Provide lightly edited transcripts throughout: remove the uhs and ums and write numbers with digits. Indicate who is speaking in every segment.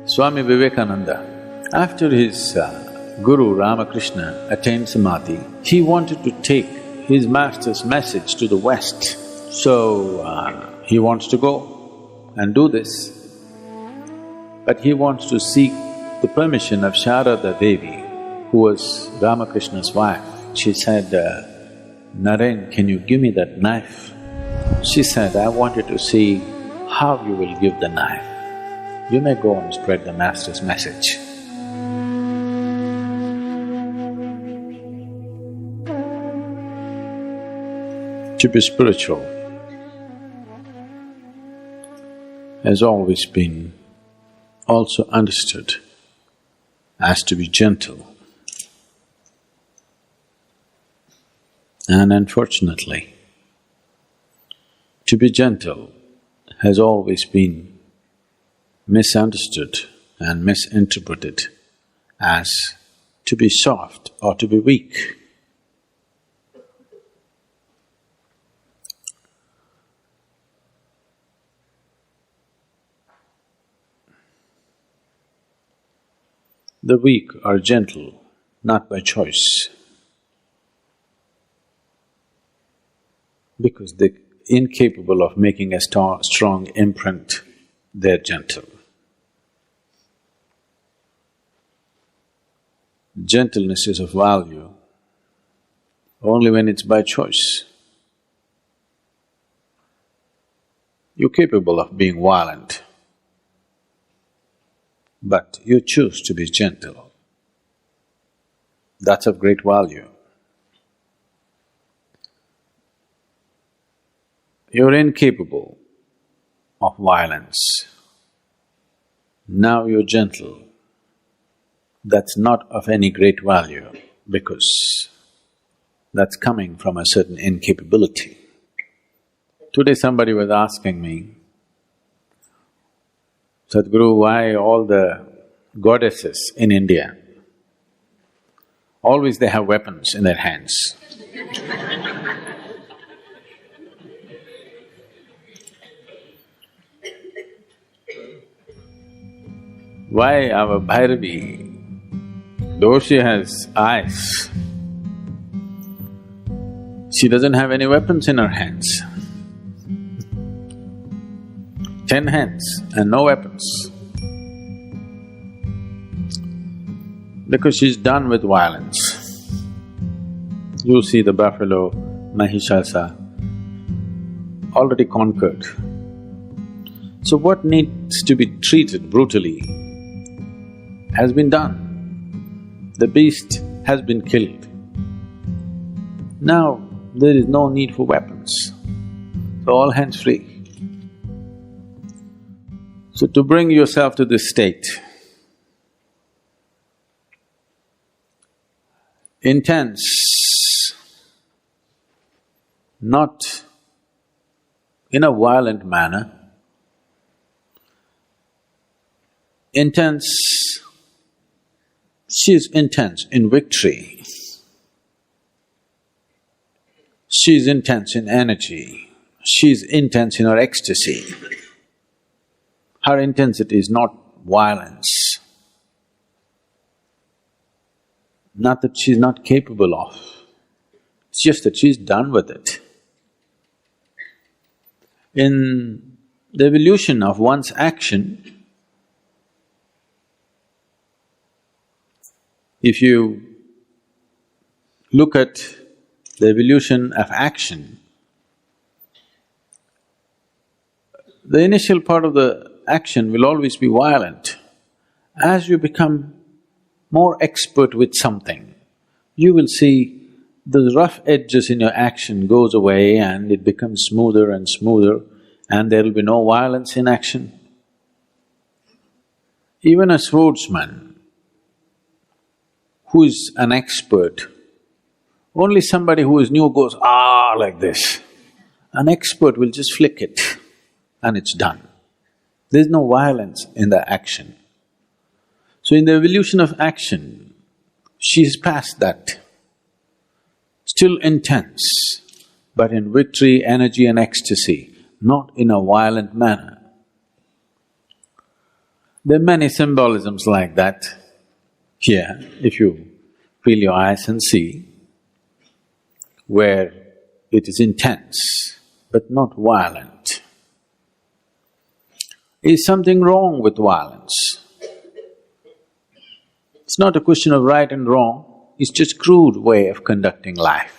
Speaker 1: Swami Vivekananda, after his Guru Ramakrishna attained Samadhi, he wanted to take his master's message to the West. So, he wants to go and do this. But he wants to seek the permission of Sharada Devi, who was Ramakrishna's wife. She said, Naren, can you give me that knife? She said, I wanted to see how you will give the knife. You may go and spread the master's message. To be spiritual has always been also understood as to be gentle. And unfortunately, to be gentle has always been misunderstood and misinterpreted as to be soft or to be weak. The weak are gentle, not by choice, because they're incapable of making a strong imprint, they're gentle. Gentleness is of value only when it's by choice. You're capable of being violent, but you choose to be gentle. That's of great value. You're incapable of violence. Now you're gentle. That's not of any great value because that's coming from a certain incapability. Today somebody was asking me, Sadhguru, why all the goddesses in India, always they have weapons in their hands? Why our Bhairavi, though she has eyes, she doesn't have any weapons in her hands. 10 hands and no weapons. Because she's done with violence. You see the buffalo, Mahishasa, already conquered. So what needs to be treated brutally has been done. The beast has been killed. Now there is no need for weapons, so all hands free. So to bring yourself to this state, intense, not in a violent manner, intense, she is intense in victory, she is intense in energy, she is intense in her ecstasy. Her intensity is not violence. Not that she's not capable of, it's just that she's done with it. In the evolution of one's action, if you look at the evolution of action, the initial part of the action will always be violent. As you become more expert with something, you will see the rough edges in your action goes away and it becomes smoother and smoother and there will be no violence in action. Even a swordsman who is an expert, only somebody who is new goes, ah, like this. An expert will just flick it and it's done. There's no violence in the action. So in the evolution of action, she's past that. Still intense, but in victory, energy and ecstasy, not in a violent manner. There are many symbolisms like that here, if you feel your eyes and see, where it is intense but not violent. Is something wrong with violence? It's not a question of right and wrong, it's just crude way of conducting life.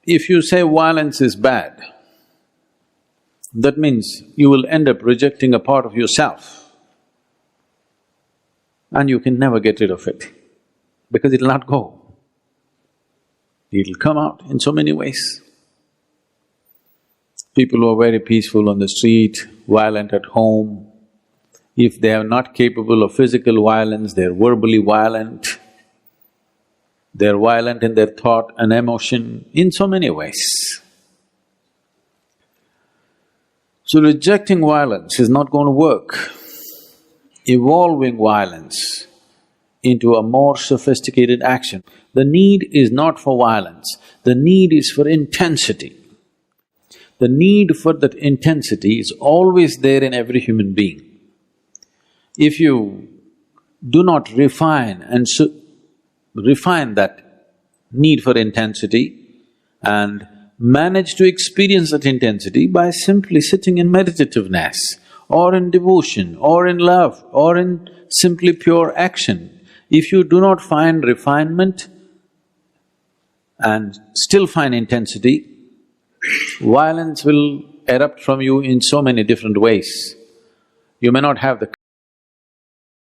Speaker 1: If you say violence is bad, that means you will end up rejecting a part of yourself and you can never get rid of it because it'll not go. It'll come out in so many ways. People who are very peaceful on the street, violent at home, if they are not capable of physical violence, they're verbally violent. They're violent in their thought and emotion in so many ways. So rejecting violence is not going to work. Evolving violence into a more sophisticated action. The need is not for violence, the need is for intensity. The need for that intensity is always there in every human being. If you do not refine that need for intensity and manage to experience that intensity by simply sitting in meditativeness or in devotion or in love or in simply pure action, if you do not find refinement and still find intensity, violence will erupt from you in so many different ways. You may not have the